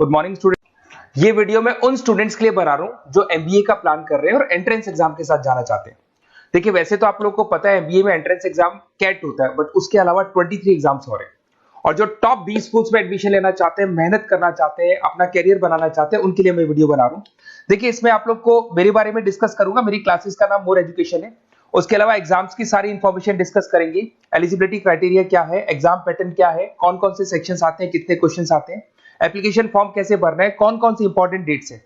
Good morning student. ये video मैं उन स्टूडेंट्स के लिए बना रहा हूं जो एमबीए का प्लान कर रहे हैं और एंट्रेंस एग्जाम के साथ जाना चाहते हैं। देखिए, वैसे तो आप लोगों को पता है एमबीए में एंट्रेंस एग्जाम कैट होता है, बट उसके अलावा 23 एग्जाम्स हो रहे हैं। और जो टॉप 20 स्कूल्स में एडमिशन लेना चाहते हैं, मेहनत करना चाहते हैं, अपना कैरियर बनाना चाहते हैं, उनके लिए मैं वीडियो बना रहा हूं। देखिए, इसमें आप लोग को मेरे बारे में डिस्कस करूंगा। मेरी क्लासेस का नाम मोर एजुकेशन है। उसके अलावा एग्जाम्स की सारी इंफॉर्मेशन डिस्कस करेंगे। एलिजिबिलिटी क्राइटेरिया क्या है, एग्जाम पैटर्न क्या है, कौन कौन से सेक्शंस आते हैं, कितने क्वेश्चंस आते हैं, एप्लीकेशन फॉर्म कैसे भरना है, कौन कौन सी इंपॉर्टेंट डेट्स है,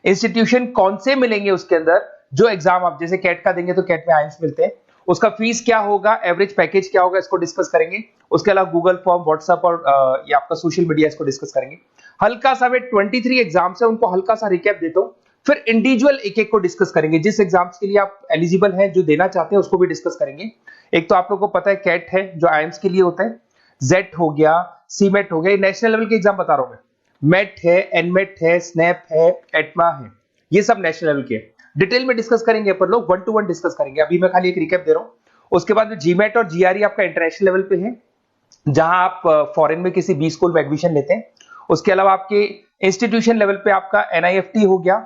इंस्टीट्यूशन कौन से मिलेंगे उसके अंदर। जो एग्जाम आप जैसे कैट का देंगे तो कैट में आइम्स मिलते हैं, उसका फीस क्या होगा, एवरेज पैकेज क्या होगा, इसको डिस्कस करेंगे। उसके अलावा गूगल फॉर्म, व्हाट्सएप और ये आपका सोशल मीडिया, इसको डिस्कस करेंगे। हल्का सा वे 23 एग्जाम्स है, उनको हल्का सा रिकैप देता हूं, फिर इंडिविजुअल एक एक को डिस्कस करेंगे। जिस एग्जाम्स के लिए आप एलिजिबल हैं, जो देना चाहते हैं, उसको भी डिस्कस करेंगे। एक तो आप लोगों को पता है कैट है जो आइम्स के लिए होता है, जेट हो गया, सीमेट हो गया, नेशनल लेवल के एग्जाम बता रहा हूं मैं। मेट है, एनमेट है, स्नैप है, एटमा है, ये सब नेशनल लेवल के। डिटेल में डिस्कस करेंगे अपन लोग, 1 to 1 डिस्कस करेंगे। अभी मैं खाली एक रिकैप दे रहा हूं। उसके बाद में जीमेट और जीआरई आपका इंटरनेशनल लेवल पे है, जहां आप फॉरेन में किसी बी स्कूल में एडमिशन लेते हैं। उसके अलावा आपके इंस्टीट्यूशन लेवल पे आपका एनआईएफटी हो गया,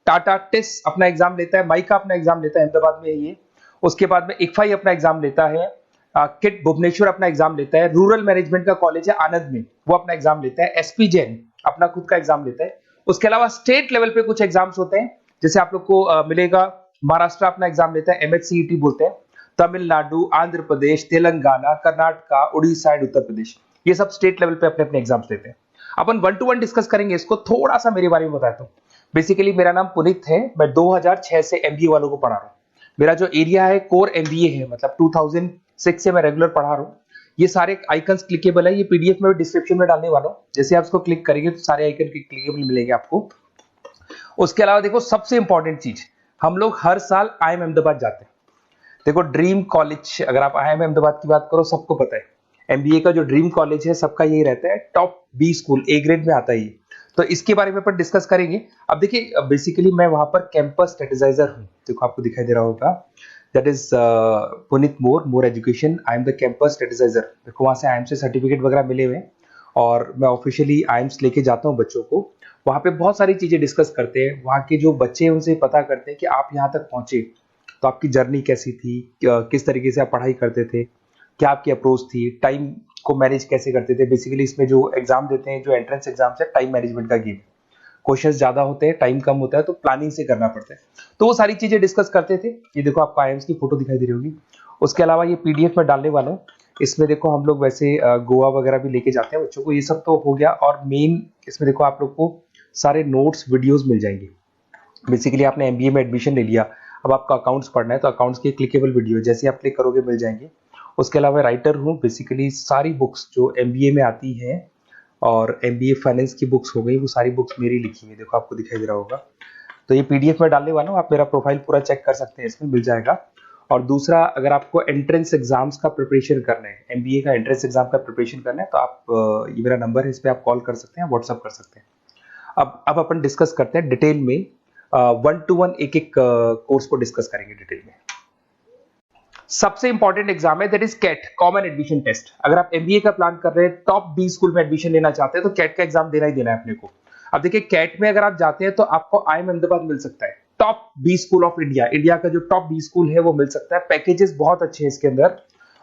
टाटा टिस अपना एग्जाम लेता है, माइका अपना एग्जाम लेता है, अहमदाबाद में है ये। उसके बाद में इक्फाई अपना एग्जाम लेता है, किट भुवनेश्वर अपना एग्जाम लेता है, रूरल मैनेजमेंट का कॉलेज है आनंद में, वो अपना एग्जाम लेता है, एसपी जैन अपना खुद का एग्जाम लेता है। उसके अलावा स्टेट लेवल पे कुछ एग्जाम्स होते हैं, जैसे आप लोग को मिलेगा महाराष्ट्र अपना एग्जाम लेता है, एमएचसीईटी बोलते हैं, तमिलनाडु, आंध्र प्रदेश, तेलंगाना, कर्नाटका, उड़ीसा एंड उत्तर प्रदेश, ये सब स्टेट लेवल पे अपने अपने एग्जाम्स लेते हैं। अपन 1 to 1 डिस्कस करेंगे इसको। थोड़ा सा मेरे बारे में बताता हूँ। बेसिकली मेरा नाम पुनीत है, मैं 2006 से एमबीए वालों को पढ़ा रहा हूँ। मेरा जो एरिया है कोर एमबीए है, मतलब 2006 से मैं रेगुलर पढ़ा रहा हूँ। ये सारे आइकन्स क्लिकेबल है, ये पीडीएफ में डिस्क्रिप्शन में डालने वाला हूँ। जैसे आप इसको क्लिक करेंगे तो सारे आइकन क्लिकेबल मिलेंगे आपको। उसके अलावा देखो, सबसे इंपॉर्टेंट चीज, हम लोग हर साल आईएम अहमदाबाद जाते हैं। देखो, ड्रीम कॉलेज, अगर आप आईएम अहमदाबाद की बात करो, सबको पता है एमबीए का जो ड्रीम कॉलेज है सबका यही रहता है, top B school, A grade में आता है ये। तो इसके बारे में अपन डिस्कस करेंगे। अब देखिए, बेसिकली मैं वहां पर कैंपस स्ट्रेटेजाइजर हूँ। देखो, आपको दिखाई दे रहा होगा, that is Puneet More education, I am the campus strategiser. देखो, वहां से आईएम से सर्टिफिकेट वगैरह मिले हुए हैं और मैं ऑफिशियली आईएम्स लेके जाता हूँ बच्चों को। वहां पे बहुत सारी चीजें डिस्कस करते हैं, वहां के जो बच्चे हैं उनसे पता करते हैं कि आप यहाँ तक पहुंचे तो आपकी जर्नी कैसी थी, किस तरीके से आप पढ़ाई करते थे, क्या आपकी अप्रोच थी, टाइम को मैनेज कैसे करते थे। बेसिकली इसमें जो एग्जाम देते हैं, जो एंट्रेंस एग्जाम है, टाइम मैनेजमेंट का गेम। क्वेश्चंस ज्यादा होते हैं, टाइम कम होता है, तो प्लानिंग से करना पड़ता है। तो वो सारी चीजें डिस्कस करते थे। ये देखो, आपको आईएम्स की फोटो दिखाई दे रही होगी। उसके अलावा ये पीडीएफ में डालने वाला हूँ। इसमें देखो, हम लोग वैसे गोवा वगैरह भी लेके जाते हैं बच्चों को। ये सब तो हो गया। और मेन इसमें देखो, आप लोग को सारे नोट्स, वीडियोस मिल जाएंगे। बेसिकली आपने एमबीए में एडमिशन ले लिया, अब आपका अकाउंट्स पढ़ना है, तो अकाउंट्स की क्लिकेबल वीडियो जैसे आप क्लिक करोगे मिल जाएंगे। उसके अलावा राइटर हूँ, बेसिकली सारी बुक्स जो एमबीए में आती हैं और एमबीए फाइनेंस की बुक्स हो गई, वो सारी बुक्स मेरी लिखी है। देखो, आपको दिखाई दे रहा होगा। तो ये पीडीएफ में डालने वाला हूँ, आप मेरा प्रोफाइल पूरा चेक कर सकते हैं, इसमें मिल जाएगा। और दूसरा, अगर आपको एंट्रेंस एग्जाम्स का प्रिपरेशन करना है, एमबीए का एंट्रेंस एग्जाम का प्रिपरेशन करना है, तो आप ये मेरा नंबर है, इस पर आप कॉल कर सकते हैं, व्हाट्सअप कर सकते हैं। अब अपन डिस्कस करते हैं डिटेल में, 1 to 1 एक एक कोर्स को डिस्कस करेंगे डिटेल में। सबसे इंपॉर्टेंट एग्जाम है, that is CAT, common admission test. अगर आप एमबीए का प्लान कर रहे हैं, टॉप बी स्कूल में एडमिशन लेना चाहते हैं, तो कैट का एग्जाम देना ही देना है अपने को। अब देखिए, कैट में अगर आप जाते हैं तो आपको आईएम अहमदाबाद मिल सकता है, top B school of India, India का जो टॉप बी स्कूल है वो मिल सकता है। पैकेजेस बहुत अच्छे हैं इसके अंदर,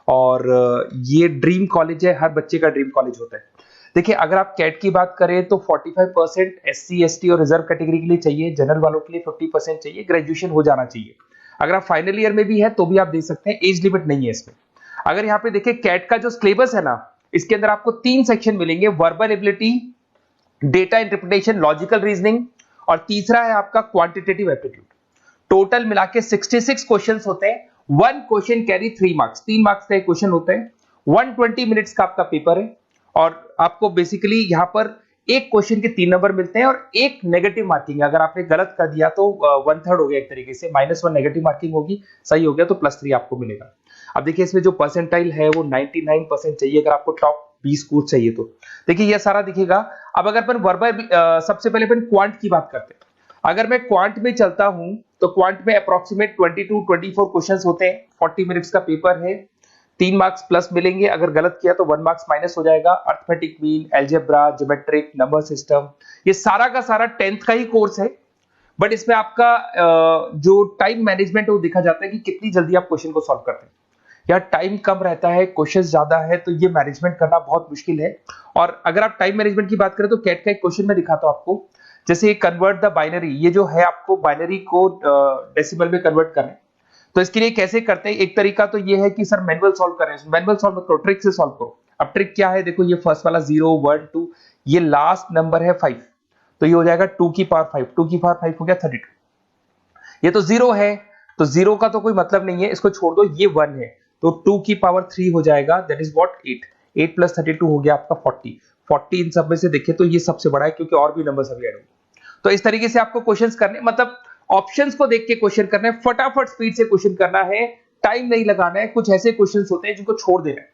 और ये ड्रीम कॉलेज है, हर बच्चे का ड्रीम कॉलेज होता है। देखिए, अगर आप कैट की बात करें तो 45% एससी एसटी और रिजर्व कैटेगरी के लिए चाहिए, जनरल वालों के लिए 50% चाहिए, ग्रेजुएशन हो जाना चाहिए। अगर आप फाइनल ईयर में भी है तो भी आप दे सकते हैं, एज लिमिट नहीं है इसमें। अगर यहाँ पे देखिए, कैट का जो सिलेबस है ना, इसके अंदर आपको 3 सेक्शन मिलेंगे, verbal ability, data interpretation, logical reasoning, और तीसरा है आपका क्वांटिटेटिव एप्टीट्यूड। टोटल मिला के 66 क्वेश्चंस होते हैं। 1 क्वेश्चन कैरी 3 मार्क्स, 3 मार्क्स का एक क्वेश्चन होता है। 120 मिनट्स का आपका पेपर है, और आपको बेसिकली यहाँ पर एक क्वेश्चन के 3 नंबर मिलते हैं और एक नेगेटिव मार्किंग है। अगर आपने गलत कर दिया तो 1/3 हो गया एक तरीके से, -1 नेगेटिव मार्किंग होगी, सही हो गया तो +3 आपको मिलेगा। अब देखिए, इसमें जो परसेंटाइल है वो 99% चाहिए, अगर आपको टॉप 20 स्कोर चाहिए तो। देखिए, ये सारा दिखेगा। अब अगर अपन वर्बल, सबसे पहले अपन क्वांट की बात करते हैं। अगर मैं क्वांट में चलता हूं तो क्वांट में अप्रोक्सीमेट 22-24 क्वेश्चंस होते हैं, 40 मिनट्स का पेपर है, 3 मार्क्स प्लस मिलेंगे, अगर गलत किया तो 1 मार्क्स माइनस हो जाएगा। Arithmetic mean, algebra, geometric, number system, ये सारा का सारा 10th का ही कोर्स है, बट इसमें आपका जो टाइम मैनेजमेंट है वो देखा जाता है कि कितनी जल्दी आप क्वेश्चन को सॉल्व करते हैं। या टाइम कम रहता है, क्वेश्चन ज्यादा है, तो ये मैनेजमेंट करना बहुत मुश्किल है। और अगर आप टाइम मैनेजमेंट की बात करें तो कैट का एक क्वेश्चन मैं दिखाता हूं आपको। जैसे कन्वर्ट द बाइनरी, ये जो है आपको बाइनरी को डेसिमल में कन्वर्ट करना है, तो इसके लिए कैसे करते हैं? एक तरीका तो ये है कि सर मैनुअल सॉल्व करें, मैनुअल सॉल्व मत करो, ट्रिक से सॉल्व करो। अब ट्रिक क्या है? देखो, ये फर्स्ट वाला 0 1 2, ये लास्ट नंबर है 5, तो ये हो जाएगा 2 की पावर 5, 2 की पावर 5 हो गया 32। ये तो 0 है, तो 0 का तो कोई मतलब नहीं है, इसको छोड़ दो। ये 1 है, तो 2 की पावर 3 हो जाएगा, दैट इज व्हाट 8। 8 प्लस 32 हो गया आपका 40। 40 इन सब में से देखें तो ये सबसे बड़ा है, क्योंकि और भी नंबर अभी ऐड होंगे। तो इस तरीके से आपको क्वेश्चंस करने, मतलब ऑप्शंस को देख के क्वेश्चन करना है, फटाफट स्पीड से क्वेश्चन करना है, टाइम नहीं लगाना है। कुछ ऐसे क्वेश्चंस होते हैं जिनको छोड़ देना है,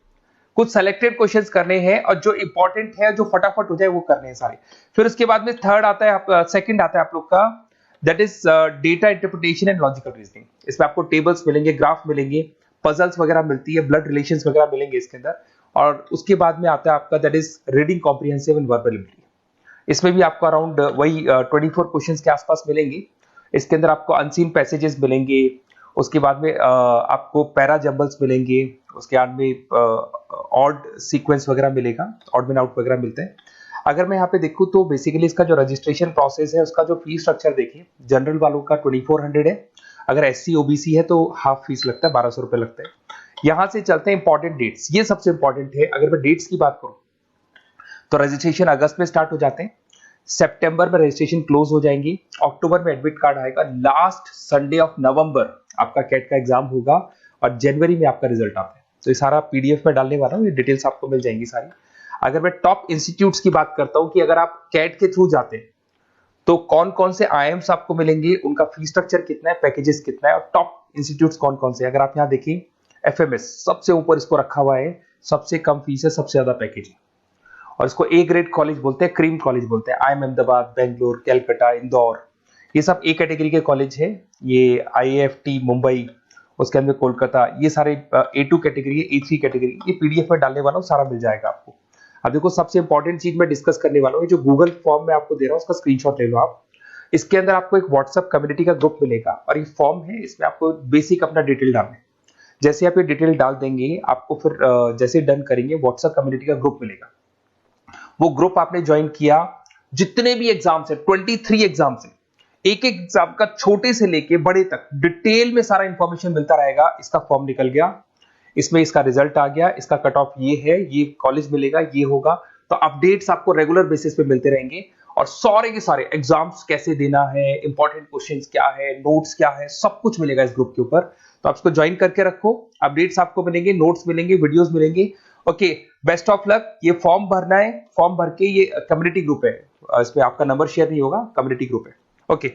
कुछ सेलेक्टेड क्वेश्चंस करने हैं, और जो इंपॉर्टेंट है, जो फटाफट हो जाए, वो करने हैं सारे। फिर उसके बाद में थर्ड आता है, सेकंड आता है आप लोग का, that is data interpretation and logical reasoning. इसमें आपको टेबल्स मिलेंगे, ग्राफ मिलेंगे, पजल्स वगैरह मिलती है, ब्लड रिलेशंस वगैरह मिलेंगे इसके अंदर। और उसके बाद में आता है आपका that is reading comprehensive and verbal ability. इसमें भी आपको अराउंड वही 24 क्वेश्चंस के आसपास मिलेंगे। इसके अंदर आपको अनसीन पैसेजेस मिलेंगे, उसके बाद में आपको पैरा जंबल्स मिलेंगे, उसके बाद में ऑड सीक्वेंस वगैरह मिलेगा, ऑड में आउट वगैरह मिलते हैं। अगर मैं यहाँ पे देखूँ तो बेसिकली इसका जो रजिस्ट्रेशन प्रोसेस है, उसका जो फीस स्ट्रक्चर देखिए, जनरल वालों का 2400 है, अगर SC OBC है तो हाफ फीस लगता है, 1200 रुपए लगता है। यहाँ से चलते हैं इंपॉर्टेंट डेट्स, ये सबसे इंपॉर्टेंट है। अगर मैं डेट्स की बात करूँ तो रजिस्ट्रेशन अगस्त में स्टार्ट हो जाते हैं, सितंबर में रजिस्ट्रेशन क्लोज हो जाएंगी, अक्टूबर में एडमिट कार्ड आएगा, लास्ट संडे ऑफ नवंबर आपका कैट का एग्जाम होगा, और जनवरी में आपका रिजल्ट आता है। तो ये सारा PDF में डालने वाला हूँ, ये डिटेल्स आपको मिल जाएंगी सारी। अगर मैं टॉप इंस्टीट्यूट्स की बात करता हूँ कि अगर आप कैट के थ्रू जाते हैं तो कौन कौन से IIMs आपको मिलेंगे, उनका फीस स्ट्रक्चर कितना है, पैकेजेस कितना है, और टॉप इंस्टीट्यूट्स कौन कौन से। अगर आप यहाँ देखिए, FMS सबसे ऊपर इसको रखा हुआ है, सबसे कम फीस है, सबसे ज्यादा पैकेज है, और इसको A ग्रेड कॉलेज बोलते हैं, क्रीम कॉलेज बोलते हैं। IIM अहमदाबाद, बेंगलोर, कैलकाटा, इंदौर, ये सब A कैटेगरी के कॉलेज है। ये IIFT मुंबई, उसके अंदर कोलकाता, ये सारे A2 कैटेगरी है, A3 कैटेगरी। ये PDF में डालने वाला हूँ, सारा मिल जाएगा आपको। अब देखो, सबसे इंपॉर्टेंट चीज मैं डिस्कस करने वाला हूँ, जो गूगल फॉर्म में आपको दे रहा हूँ, उसका स्क्रीनशॉट ले लो आप। इसके अंदर आपको एक व्हाट्सएप कम्युनिटी का ग्रुप मिलेगा, और ये फॉर्म है, इसमें आपको बेसिक अपना डिटेल डालना है। जैसे आप ये डिटेल डाल देंगे, आपको फिर जैसे डन करेंगे, व्हाट्सएप कम्युनिटी का ग्रुप मिलेगा। वो ग्रुप आपने ज्वाइन किया, जितने भी एग्जाम्स है, 23 एग्जाम्स है, एक एक एग्जाम का छोटे से लेके बड़े तक डिटेल में सारा इंफॉर्मेशन मिलता रहेगा। इसका फॉर्म निकल गया, इसमें इसका रिजल्ट आ गया, इसका कट ऑफ ये है, ये कॉलेज मिलेगा, ये होगा। तो अपडेट्स आपको रेगुलर बेसिस पे मिलते रहेंगे, और सारे के सारे एग्जाम्स कैसे देना है, इंपॉर्टेंट क्वेश्चंस क्या है, नोट्स क्या है, सब कुछ मिलेगा इस ग्रुप के ऊपर। तो आप इसको ज्वाइन करके रखो, अपडेट्स आपको मिलेंगे, नोट्स मिलेंगे, वीडियोस मिलेंगे। Okay, best of luck. ये फॉर्म भरना है, फॉर्म भर के, ये कम्युनिटी ग्रुप है, इसमें आपका नंबर शेयर नहीं होगा, कम्युनिटी ग्रुप है। ओके।